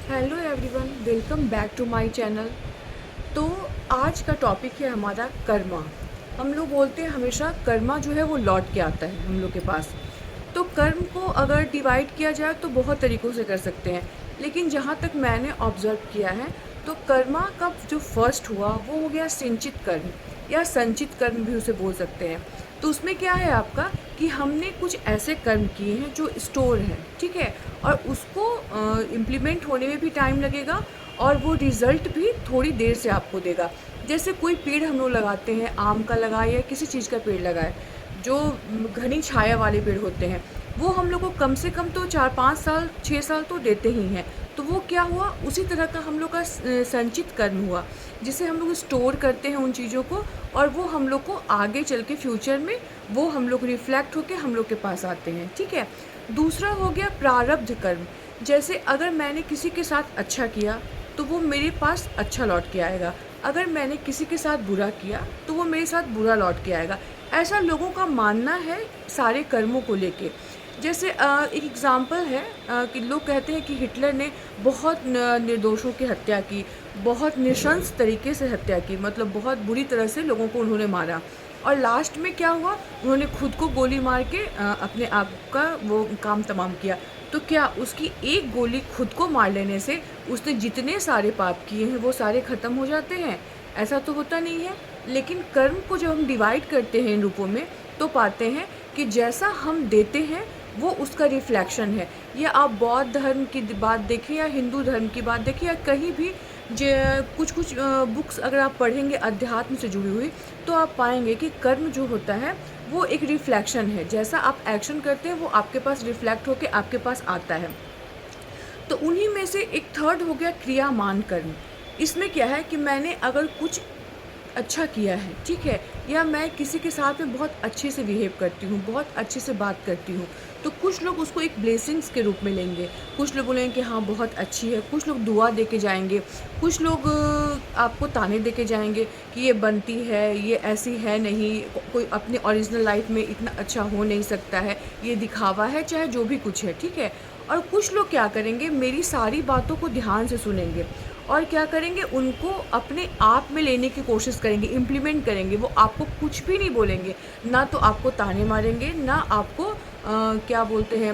Hello everyone, welcome back to my channel. तो आज का टॉपिक है हमारा कर्मा। हम लोग बोलते हैं हमेशा कर्मा जो है वो लौट के आता है हम लोग के पास। तो कर्म को अगर डिवाइड किया जाए तो बहुत तरीक़ों से कर सकते हैं, लेकिन जहाँ तक मैंने ऑब्ज़र्व किया है तो कर्मा का जो फर्स्ट हुआ वो हो गया सिंचित कर्म या संचित कर्म भी उसे बोल सकते हैं। तो उसमें क्या है आपका कि हमने कुछ ऐसे कर्म किए हैं जो स्टोर हैं, ठीक है, और उसको इम्प्लीमेंट होने में भी टाइम लगेगा और वो रिज़ल्ट भी थोड़ी देर से आपको देगा। जैसे कोई पेड़ हम लोग लगाते हैं, आम का लगाए या किसी चीज़ का पेड़ लगाए, जो घनी छाया वाले पेड़ होते हैं, वो हम लोग को कम से कम तो 4-5 साल 6 साल तो देते ही हैं। तो वो क्या हुआ, उसी तरह का हम लोग का संचित कर्म हुआ, जिसे हम लोग स्टोर करते हैं उन चीज़ों को, और वो हम लोग को आगे चल के फ्यूचर में वो हम लोग रिफ्लेक्ट होके हम लोग के पास आते हैं, ठीक है। दूसरा हो गया प्रारब्ध कर्म। जैसे अगर मैंने किसी के साथ अच्छा किया तो वो मेरे पास अच्छा लौट के आएगा, अगर मैंने किसी के साथ बुरा किया तो वो मेरे साथ बुरा लौट के आएगा। ऐसा लोगों का मानना है सारे कर्मों को लेके। जैसे एक एग्ज़ाम्पल है कि लोग कहते हैं कि हिटलर ने बहुत निर्दोषों की हत्या की, बहुत नृशंस तरीके से हत्या की, मतलब बहुत बुरी तरह से लोगों को उन्होंने मारा, और लास्ट में क्या हुआ, उन्होंने खुद को गोली मार के अपने आप का वो काम तमाम किया। तो क्या उसकी एक गोली खुद को मार लेने से उसने जितने सारे पाप किए हैं वो सारे ख़त्म हो जाते हैं? ऐसा तो होता नहीं है। लेकिन कर्म को जब हम डिवाइड करते हैं इन रूपों में, तो पाते हैं कि जैसा हम देते हैं वो उसका रिफ्लेक्शन है। या आप बौद्ध धर्म की बात देखें या हिंदू धर्म की बात देखें या कहीं भी कुछ कुछ बुक्स अगर आप पढ़ेंगे अध्यात्म से जुड़ी हुई, तो आप पाएंगे कि कर्म जो होता है वो एक रिफ्लेक्शन है। जैसा आप एक्शन करते हैं वो आपके पास रिफ्लेक्ट होकर आपके पास आता है। तो उन्हीं में से एक थर्ड हो गया क्रियामान कर्म। इसमें क्या है कि मैंने अगर कुछ अच्छा किया है, ठीक है, या मैं किसी के साथ में बहुत अच्छे से बिहेव करती हूँ, बहुत अच्छे से बात करती हूँ, तो कुछ लोग उसको एक ब्लेसिंग्स के रूप में लेंगे। कुछ लोग बोलेंगे कि हाँ बहुत अच्छी है, कुछ लोग दुआ दे के जाएंगे, कुछ लोग आपको ताने दे के जाएंगे कि ये बनती है, ये ऐसी है नहीं, कोई अपने ओरिजिनल लाइफ में इतना अच्छा हो नहीं सकता है, ये दिखावा है, चाहे जो भी कुछ है, ठीक है। और कुछ लोग क्या करेंगे, मेरी सारी बातों को ध्यान से सुनेंगे और क्या करेंगे, उनको अपने आप में लेने की कोशिश करेंगे, इम्प्लीमेंट करेंगे। वो आपको कुछ भी नहीं बोलेंगे, ना तो आपको ताने मारेंगे, ना आपको क्या बोलते हैं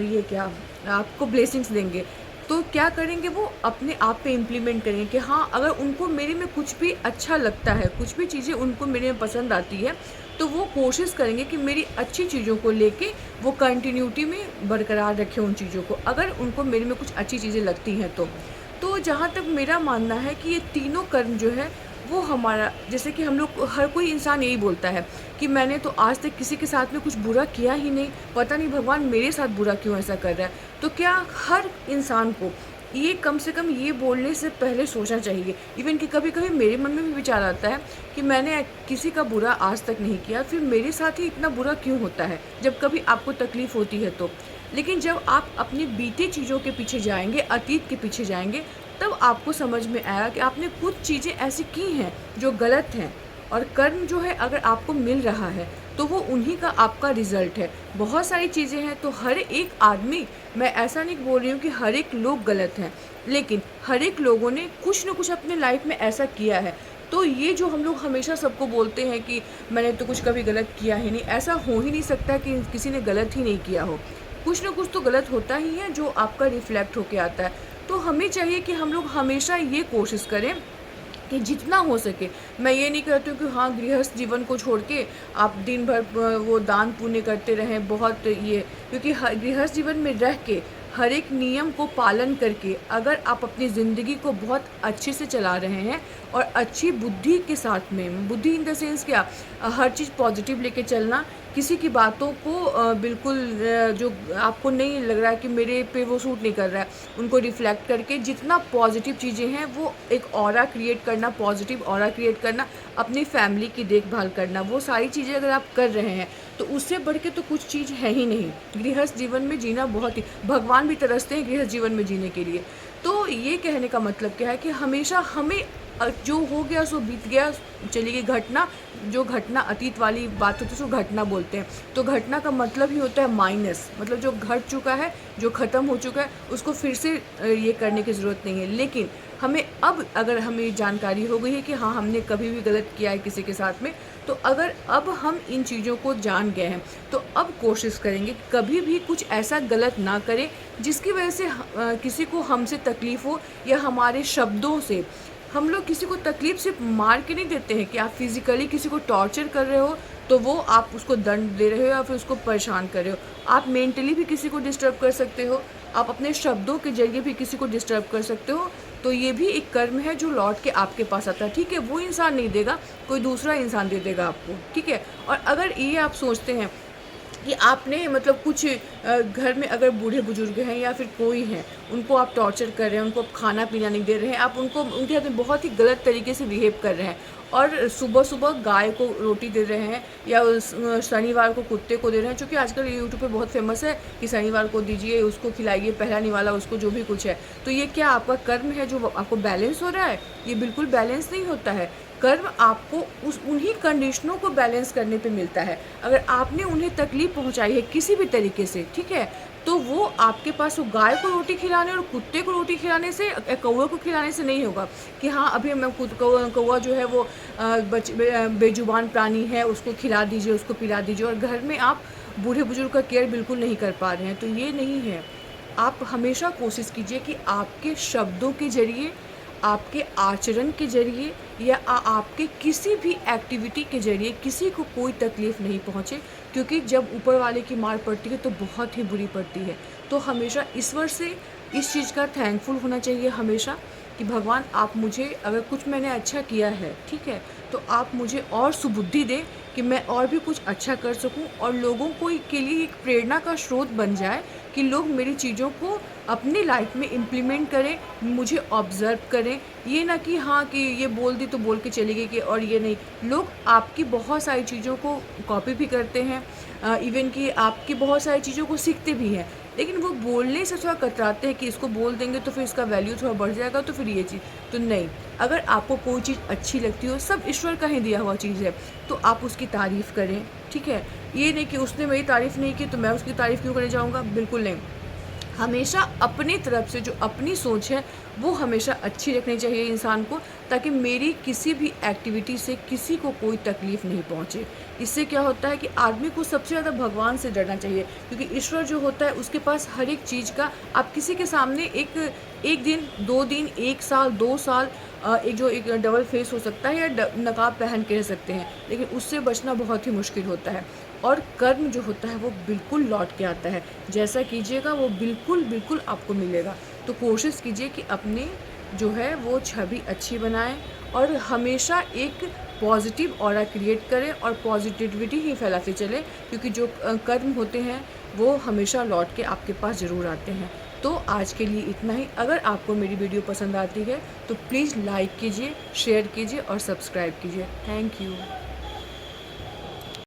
ये क्या आपको ब्लेसिंग्स देंगे। तो क्या करेंगे, वो अपने आप पे इम्प्लीमेंट करेंगे कि हाँ, अगर उनको मेरे में कुछ भी अच्छा लगता है, कुछ भी चीज़ें उनको मेरे में पसंद आती है, तो वो कोशिश करेंगे कि मेरी अच्छी चीज़ों को लेके वो कंटिन्यूटी में बरकरार रखें उन चीज़ों को, अगर उनको मेरे में कुछ अच्छी चीज़ें लगती हैं तो। तो जहाँ तक मेरा मानना है कि ये तीनों कर्म जो है वो हमारा, जैसे कि हम लोग हर कोई इंसान यही बोलता है कि मैंने तो आज तक किसी के साथ में कुछ बुरा किया ही नहीं, पता नहीं भगवान मेरे साथ बुरा क्यों ऐसा कर रहा है। तो क्या हर इंसान को ये कम से कम ये बोलने से पहले सोचना चाहिए। इवन कि कभी कभी मेरे मन में भी विचार आता है कि मैंने किसी का बुरा आज तक नहीं किया, फिर मेरे साथ ही इतना बुरा क्यों होता है, जब कभी आपको तकलीफ़ होती है तो। लेकिन जब आप अपनी बीती चीज़ों के पीछे जाएंगे, अतीत के पीछे जाएंगे, तब आपको समझ में आएगा कि आपने कुछ चीज़ें ऐसी की हैं जो गलत हैं, और कर्म जो है अगर आपको मिल रहा है तो वो उन्हीं का आपका रिज़ल्ट है। बहुत सारी चीज़ें हैं, तो हर एक आदमी, मैं ऐसा नहीं बोल रही हूँ कि हर एक लोग गलत हैं, लेकिन हर एक लोगों ने कुछ न कुछ अपने लाइफ में ऐसा किया है। तो ये जो हम लोग हमेशा सबको बोलते हैं कि मैंने तो कुछ कभी गलत किया ही नहीं, ऐसा हो ही नहीं सकता कि किसी ने गलत ही नहीं किया हो। कुछ ना कुछ तो गलत होता ही है जो आपका रिफ्लेक्ट होके आता है। तो हमें चाहिए कि हम लोग हमेशा ये कोशिश करें कि जितना हो सके, मैं ये नहीं कहती हूँ कि हाँ गृहस्थ जीवन को छोड़ के आप दिन भर वो दान पुण्य करते रहें, बहुत ये, क्योंकि गृहस्थ जीवन में रह के हर एक नियम को पालन करके अगर आप अपनी ज़िंदगी को बहुत अच्छे से चला रहे हैं और अच्छी बुद्धि के साथ में, बुद्धि इन द सेंस क्या, हर चीज़ पॉजिटिव लेके चलना, किसी की बातों को बिल्कुल जो आपको नहीं लग रहा है कि मेरे पे वो सूट नहीं कर रहा है, उनको रिफ्लेक्ट करके जितना पॉजिटिव चीज़ें हैं वो एक ऑरा क्रिएट करना, पॉजिटिव ऑरा क्रिएट करना, अपनी फैमिली की देखभाल करना, वो सारी चीज़ें अगर आप कर रहे हैं तो उससे बढ़ के तो कुछ चीज़ है ही नहीं। गृहस्थ जीवन में जीना बहुत ही, भगवान भी तरसते हैं गृहस्थ जीवन में जीने के लिए। तो ये कहने का मतलब क्या है कि हमेशा हमें जो हो गया सो बीत गया, चली गई घटना। जो घटना अतीत वाली बात होती है उसको घटना बोलते हैं। तो घटना का मतलब ही होता है माइनस, मतलब जो घट चुका है, जो ख़त्म हो चुका है, उसको फिर से ये करने की ज़रूरत नहीं है। लेकिन हमें अब अगर हमें जानकारी हो गई है कि हाँ, हमने कभी भी गलत किया है किसी के साथ में, तो अगर अब हम इन चीज़ों को जान गए हैं, तो अब कोशिश करेंगे कि कभी भी कुछ ऐसा गलत ना करें जिसकी वजह से किसी को हमसे तकलीफ़ हो, या हमारे शब्दों से। हम लोग किसी को तकलीफ़ सिर्फ मार के नहीं देते हैं कि आप फिज़िकली किसी को टॉर्चर कर रहे हो तो वो आप उसको दंड दे रहे हो या फिर उसको परेशान कर रहे हो। आप मेंटली भी किसी को डिस्टर्ब कर सकते हो, आप अपने शब्दों के ज़रिए भी किसी को डिस्टर्ब कर सकते हो। तो ये भी एक कर्म है जो लौट के आपके पास आता है, ठीक है? वो इंसान नहीं देगा, कोई दूसरा इंसान दे देगा आपको, ठीक है? और अगर ये आप सोचते हैं कि आपने मतलब कुछ घर में अगर बूढ़े बुजुर्ग हैं या फिर कोई हैं, उनको आप टॉर्चर कर रहे हैं, उनको आप खाना पीना नहीं दे रहे हैं, आप उनको उनके साथ में बहुत ही गलत तरीके से बिहेव कर रहे हैं, और सुबह सुबह गाय को रोटी दे रहे हैं, या शनिवार को कुत्ते को दे रहे हैं, क्योंकि आजकल यूट्यूब पे बहुत फेमस है कि शनिवार को दीजिए, उसको खिलाइए, पहला निवाला उसको, जो भी कुछ है। तो ये क्या आपका कर्म है जो आपको बैलेंस हो रहा है? ये बिल्कुल बैलेंस नहीं होता है। कर्म आपको उन्हीं कंडीशनों को बैलेंस करने पे मिलता है। अगर आपने उन्हें तकलीफ़ पहुंचाई है किसी भी तरीके से, ठीक है, तो वो आपके पास वो गाय को रोटी खिलाने और कुत्ते को रोटी खिलाने से, कौवे को खिलाने से नहीं होगा कि हाँ अभी मैं कौवा जो है वो बेजुबान प्राणी है, उसको खिला दीजिए, उसको पिला दीजिए, और घर में आप बूढ़े बुजुर्ग का केयर बिल्कुल नहीं कर पा रहे हैं। तो ये नहीं है। आप हमेशा कोशिश कीजिए कि आपके शब्दों के ज़रिए, आपके आचरण के ज़रिए, या आपके किसी भी एक्टिविटी के ज़रिए किसी को कोई तकलीफ़ नहीं पहुँचे, क्योंकि जब ऊपर वाले की मार पड़ती है तो बहुत ही बुरी पड़ती है। तो हमेशा ईश्वर से इस चीज़ का थैंकफुल होना चाहिए हमेशा, कि भगवान आप मुझे, अगर कुछ मैंने अच्छा किया है, ठीक है, तो आप मुझे और सुबुद्धि दें कि मैं और भी कुछ अच्छा कर सकूं, और लोगों को के लिए एक प्रेरणा का स्रोत बन जाए कि लोग मेरी चीज़ों को अपनी लाइफ में इम्प्लीमेंट करें, मुझे ऑब्ज़र्व करें। ये ना कि हाँ कि ये बोल दी तो बोल के चली गई, कि और ये नहीं। लोग आपकी बहुत सारी चीज़ों को कॉपी भी करते हैं, इवन कि आपकी बहुत सारी चीज़ों को सीखते भी हैं, लेकिन वो बोलने से थोड़ा कतराते हैं कि इसको बोल देंगे तो फिर इसका वैल्यू थोड़ा बढ़ जाएगा, तो फिर ये चीज़ तो नहीं। अगर आपको कोई चीज़ अच्छी लगती हो, सब ईश्वर का ही दिया हुआ चीज़ है, तो आप उसकी तारीफ़ करें, ठीक है? ये नहीं कि उसने मेरी तारीफ़ नहीं की तो मैं उसकी तारीफ़ क्यों करने जाऊँगा, बिल्कुल नहीं। हमेशा अपनी तरफ से जो अपनी सोच है वो हमेशा अच्छी रखनी चाहिए इंसान को, ताकि मेरी किसी भी एक्टिविटी से किसी को कोई तकलीफ़ नहीं पहुँचे। इससे क्या होता है कि आदमी को सबसे ज़्यादा भगवान से डरना चाहिए, क्योंकि ईश्वर जो होता है उसके पास हर एक चीज़ का, आप किसी के सामने एक दिन, 2 दिन, 1 साल, 2 साल एक डबल फेस हो सकता है, या नकाब पहन के रह सकते हैं, लेकिन उससे बचना बहुत ही मुश्किल होता है। और कर्म जो होता है वो बिल्कुल लौट के आता है, जैसा कीजिएगा वो बिल्कुल बिल्कुल आपको मिलेगा। तो कोशिश कीजिए कि अपने जो है वो छवि अच्छी बनाएं, और हमेशा एक पॉजिटिव ऑरा क्रिएट करें, और पॉजिटिविटी ही फैलाते चलें, क्योंकि जो कर्म होते हैं वो हमेशा लौट के आपके पास ज़रूर आते हैं। तो आज के लिए इतना ही। अगर आपको मेरी वीडियो पसंद आती है तो प्लीज़ लाइक कीजिए, शेयर कीजिए और सब्सक्राइब कीजिए। Thank you.